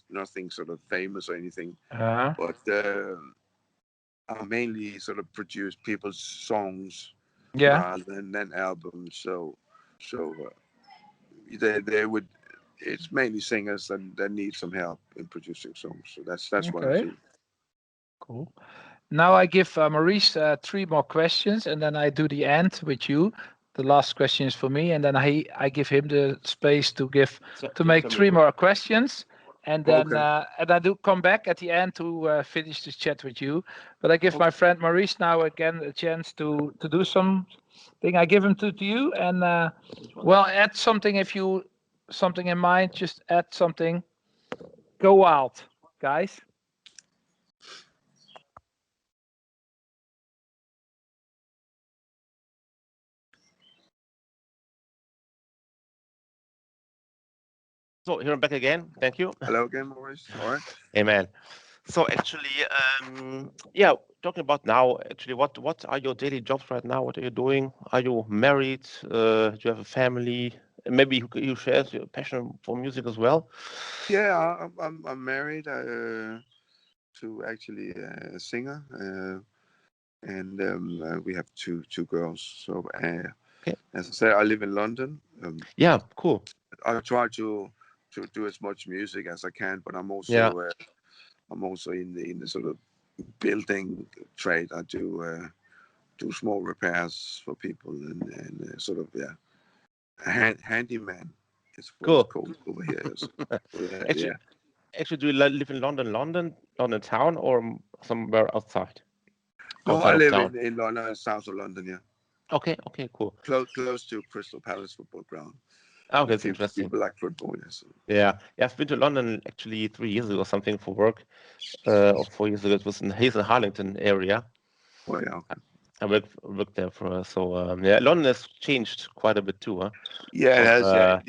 nothing sort of famous or anything. Uh, But I mainly sort of produce people's songs yeah. rather than albums. So they would. It's mainly singers that need some help in producing songs. So that's what I Okay. do. Cool. Now I give Maurice three more questions, and then I do the end with you. The last question is for me, and then I give him the space to So to to make tell me three what. more questions, Okay. and I do come back at the end to finish this chat with you. But I give my Okay. friend Maurice now again a chance to do something. I give him to you, and Which one? well, add something if you something in mind. Just add something. Go wild, guys. So here I'm back again. Thank you. Hello again, Maurice. All right. Amen. So actually, yeah, talking about now, actually, what are your daily jobs right now? What are you doing? Are you married? Do you have a family? Maybe you share your passion for music as well. Yeah, I'm married to actually a singer. And we have two girls. So Okay. as I said, I live in London. Yeah, cool. I try to do as much music as I can, but Yeah, I'm also in the sort of building trade. I do small repairs for people and sort of handyman is what it's cool. called over here. So, Actually, yeah. do you live in London town, or somewhere No, outside I of live town? in London, south of London. Yeah, Okay, cool. close to Crystal Palace football ground. Okay, it's Few interesting. people like football. Yes. Yeah, I've been to London actually 3 years ago, or something for work. Or 4 years ago, it was in Hazel Harlington area. Oh yeah. I worked there for so yeah. London has changed quite a bit too, huh? Yeah, it From has. Yeah,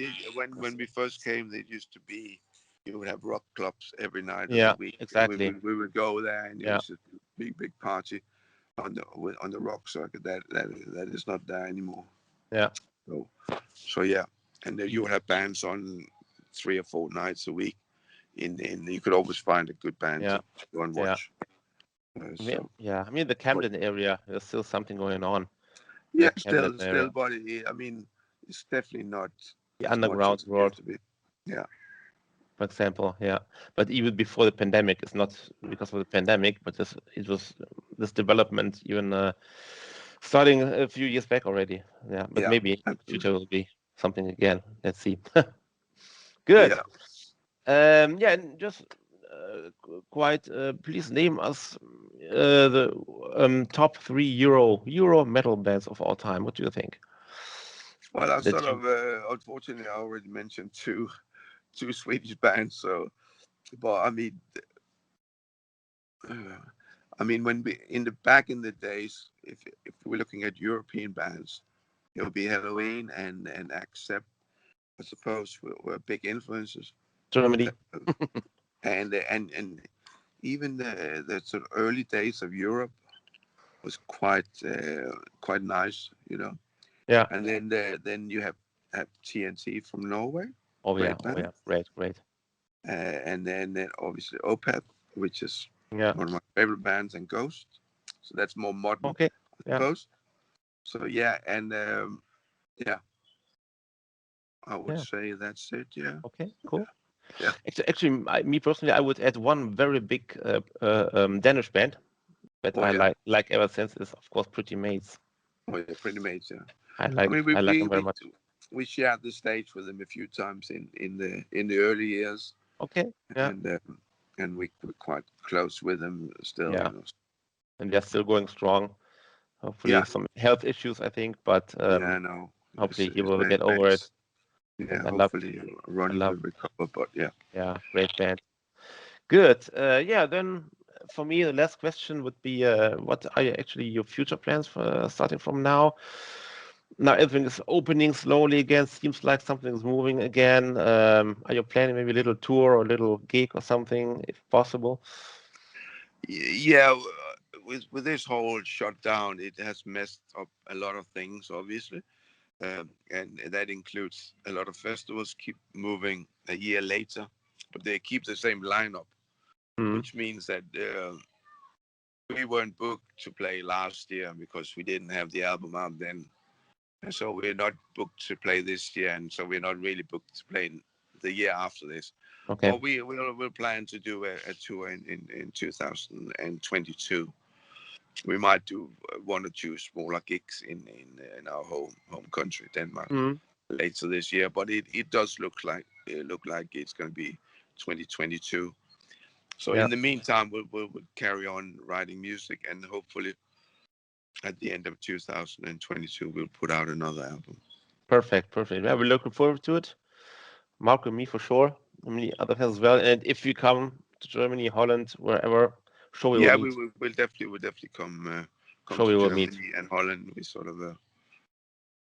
when we first came, it used to be you would have rock clubs every night of the yeah, week, and exactly. we would go there, and it Yeah, was a big party on the rock circuit. That is not there anymore. yeah, So yeah, and then you would have bands on 3 or 4 nights a week. In you could always find a good band yeah, to go and yeah. watch. Yeah, So, yeah. I mean, the but Camden area, there's still something going on. yeah, The Camden still, area, but I mean, it's definitely not the as much underground as it used world, to be. Yeah. for example. Yeah, but even before the pandemic, it's not because of the pandemic, but it was this development even starting a few years back already. Yeah, but Yeah, maybe absolutely. future will be something again. Let's see. Good. Yeah. Yeah, and just quite please name us the top 3 Euro metal bands of all time. What do you think? Well, I That sort you of unfortunately I already mentioned two Swedish bands. So, but uh, I mean, when we in the back in the days, if we're looking at European bands, it would be Halloween and Accept, I suppose, were big influences. Germany. Uh, and even the sort of early days of Europe was quite nice, you know. Yeah. And then you have TNT from Norway, Oh yeah. great Oh band, yeah. Great. Great. and then obviously Opeth, which is Yeah. one of my favorite bands, and Ghost. So that's more modern, Okay. I Yeah. suppose. So yeah, and yeah, I would Yeah. say that's it. Yeah, Okay. Cool. yeah. Actually, me personally, I would add one very big Danish band that Oh I yeah, like ever since is of course Pretty Mates. oh yeah, pretty much. Yeah. I I mean, I like them very much. we shared the stage with them a few times in the early years, Okay. Yeah. and we're quite close with them still, Yeah. you know. And they're still going strong. Hopefully Yeah, some health issues, I think, but yeah, no, hopefully he it's will very get over it. nice. Yeah, And hopefully I Ronnie love, will recover, but yeah. yeah, great band. Good. Yeah, then for me, the last question would be, what are actually your future plans for starting from now? Now everything is opening slowly again. Seems like something is moving again. Are you planning maybe a little tour or a little gig or something, if possible? Yeah, with this whole shutdown, it has messed up a lot of things, obviously, and that includes a lot of festivals keep moving a year later, but they keep the same lineup, Mm. which means that we weren't booked to play last year because we didn't have the album out then, and so we're not booked to play this year, and so we're not really booked to play the year after this. Okay. But we'll plan to do a tour in 2022. We might do one or two smaller gigs in our home country, Denmark, Mm. later this year. But it does look like it's going to be 2022. So Yeah. in the meantime, we'll carry on writing music, and hopefully at the end of 2022 we'll put out another album. Perfect. Perfect. Yeah, we're looking forward to it. Marco and me for sure. I mean, the others as well. And if you come to Germany, Holland, wherever, sure we will Yeah, meet. we'll definitely come Sure to we will meet. Germany and Holland. We sort of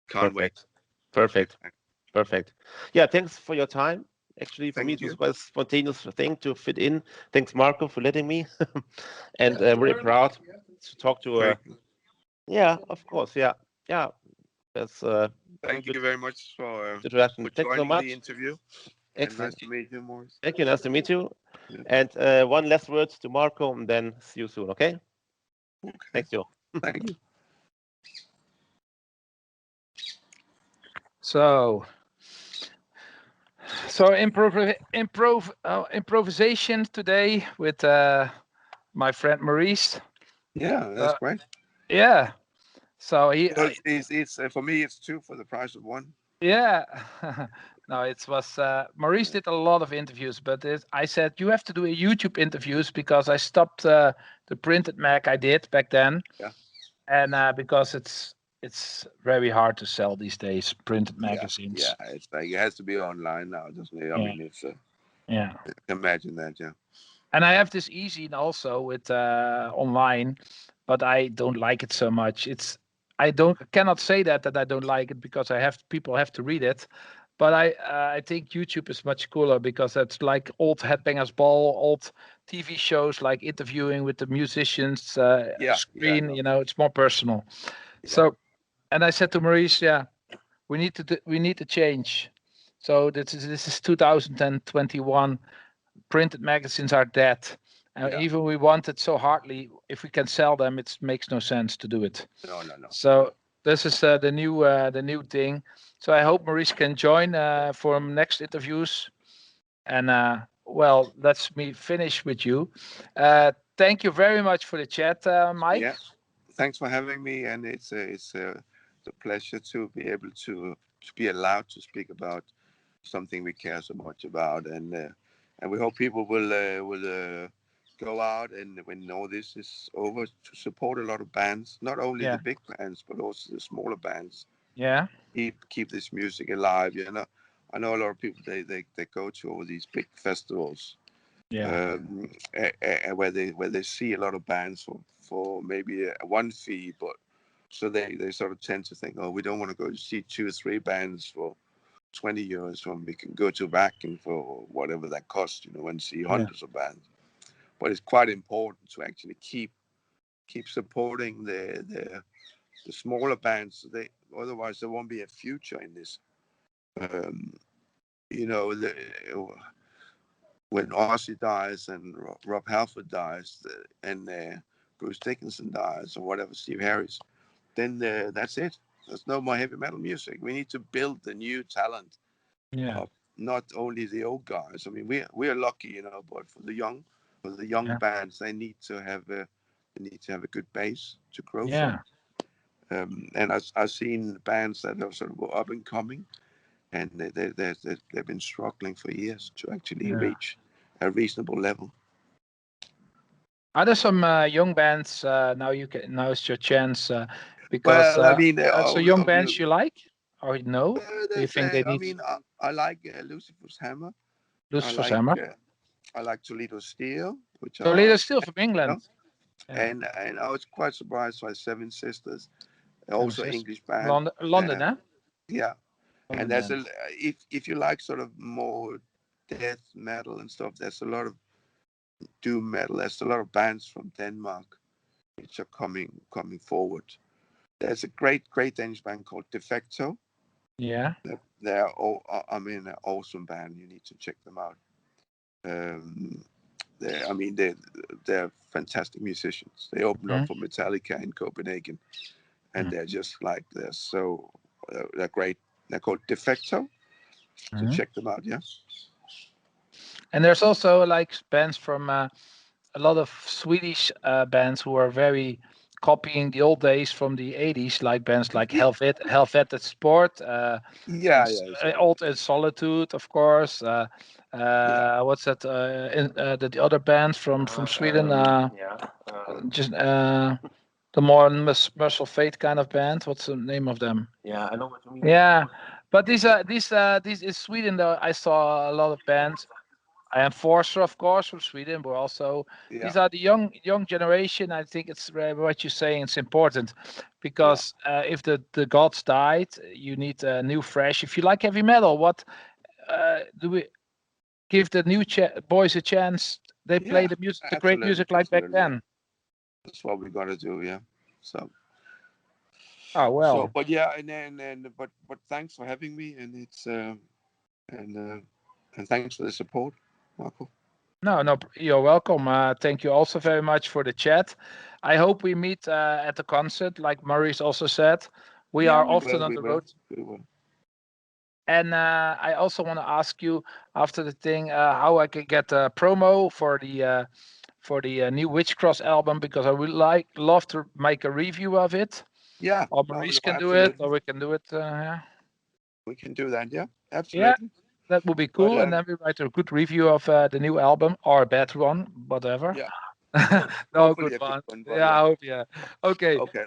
can't wait. Perfect. Perfect. Perfect. Yeah, thanks for your time. Actually, for me, Thank it was you. quite a spontaneous thing to fit in. Thanks, Marco, for letting me. And You have to very earn it. proud You have to. to talk to. Great. Yeah, of course. Yeah, yeah. That's a very Thank good you very much for introduction. Thank you so joining the much. interview. And nice Excellent. to meet you, Morris. Thank you. Nice to meet you. Yeah. And one last word to Marco, and then see you soon. Okay. Okay. Thanks, you. Thank you. So, improvisation today with my friend Maurice. Yeah, that's Uh, great. yeah. So Well, it's for me, it's two for the price of one. yeah. No, it was Maurice did a lot of interviews, but I said you have to do a YouTube interviews because I stopped the printed mag I did back then, Yeah. and because it's very hard to sell these days printed Yeah. magazines. Yeah. It's like it has to be online now, doesn't it? I Yeah. mean, it's Yeah. imagine that. Yeah. And I have this easy also with online, but I don't like it so much. It's I don't cannot say that I don't like it because I have people have to read it, but I think YouTube is much cooler because it's like old Headbangers Ball, old TV shows like interviewing with the musicians, Yeah. Yeah. screen. No. It's more personal. Yeah. So, and I said to Maurice, yeah, we need to change. So this is 2021. Printed magazines are dead. And Yeah. even we want it so hardly, if we can sell them, it makes no sense to do it. No. No. No. So this is the new thing. So I hope Maurice can join for next interviews. And well, let's me finish with you. Thank you very much for the chat, Mike. Yeah. Thanks for having me, and it's a pleasure to be able to be allowed to speak about something we care so much about, and we hope people will go out, and when all this is over, to support a lot of bands, not only the Yeah. big bands but also the smaller bands. Yeah. Keep this music alive. I know a lot of people, they go to all these big festivals, Yeah. where they see a lot of bands for maybe one fee, but so they sort of tend to think, oh, we don't want to go to see 2 or 3 bands for 20 euros when we can go to Wacken for whatever that costs, and see Yeah. hundreds of bands. But it's quite important to actually keep supporting the smaller bands. Otherwise there won't be a future in this. Um, you know, the, when Ozzy dies and Rob Halford dies, and Bruce Dickinson dies, or whatever, Steve Harris, then that's it. There's no more heavy metal music. We need to build the new talent Yeah. of not only the old guys. I mean, we are lucky, but for the young Yeah. bands, they need to have a good base to grow Yeah. from. And I've seen bands that are sort of up and coming, and they've been struggling for years to actually Yeah. reach a reasonable level. Are there some young bands now? Now it's your chance because Well, I mean, so young bands you like or no? Do you think they I need mean, I like Lucifer's Hammer. I Lucifer's like Hammer? Toledo Steel, which Toledo are, still from you know, England. Yeah. and I was quite surprised by Seven Sisters, Seven also Sisters. English band. London, London, huh? Yeah, and London there's band. if you like sort of more death metal and stuff, there's a lot of doom metal. There's a lot of bands from Denmark which are coming forward. There's a great Danish band called Defecto. Yeah. They're all, I mean, an awesome band. You need to check them out. Um, I mean, they're fantastic musicians. They opened up Mhm. for Metallica in Copenhagen, and Mhm. they're great. They're called Defecto. So Mhm. check them out. Yeah. And there's also like bands from a lot of Swedish bands who are very copying the old days from the 80s, like bands like Yeah. Helvetet Sport, Yeah. Yeah. Exactly. Old in Solitude, of course. Yeah. What's that? The other band from Sweden, Yeah. just the more Merciful Fate kind of band. What's the name of them? Yeah, I know what you mean. Yeah, but these in Sweden though I saw a lot of bands. I am Forcer, of course, from Sweden, but also Yeah. these are the young generation. I think it's what you're saying. It's important Yeah. because if the gods died, you need new fresh. If you like heavy metal, what do we give the new boys a chance? They play Yeah. the music, the great Absolutely. music like back Absolutely. Yeah. then. That's what we gotta do. Yeah. So. Oh So, well. but yeah, but thanks for having me, and and uh, and thanks for the support, Marco. No, no, you're welcome. Thank you also very much for the chat. I hope we meet at the concert, like Maurice also said. We Yeah, are we often will. on We the will. road. We will. And I also want to ask you after the thing how I can get a promo for the new Witchcross album because I would love to make a review of it. Yeah. Or No. Maurice No. can do it, Absolutely. or we can do it. Yeah, We can do that. Yeah. yeah, Absolutely. that would be But cool. And then we write a good review of the new album or a bad one, whatever. yeah. No, good Hopefully a good one. one. But Yeah, I yeah. hope. Yeah. Okay. Okay.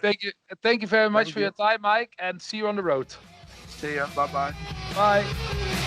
Thank you very much Thank for your you. time, Mike, and see you on the road. See ya. Bye bye. Bye.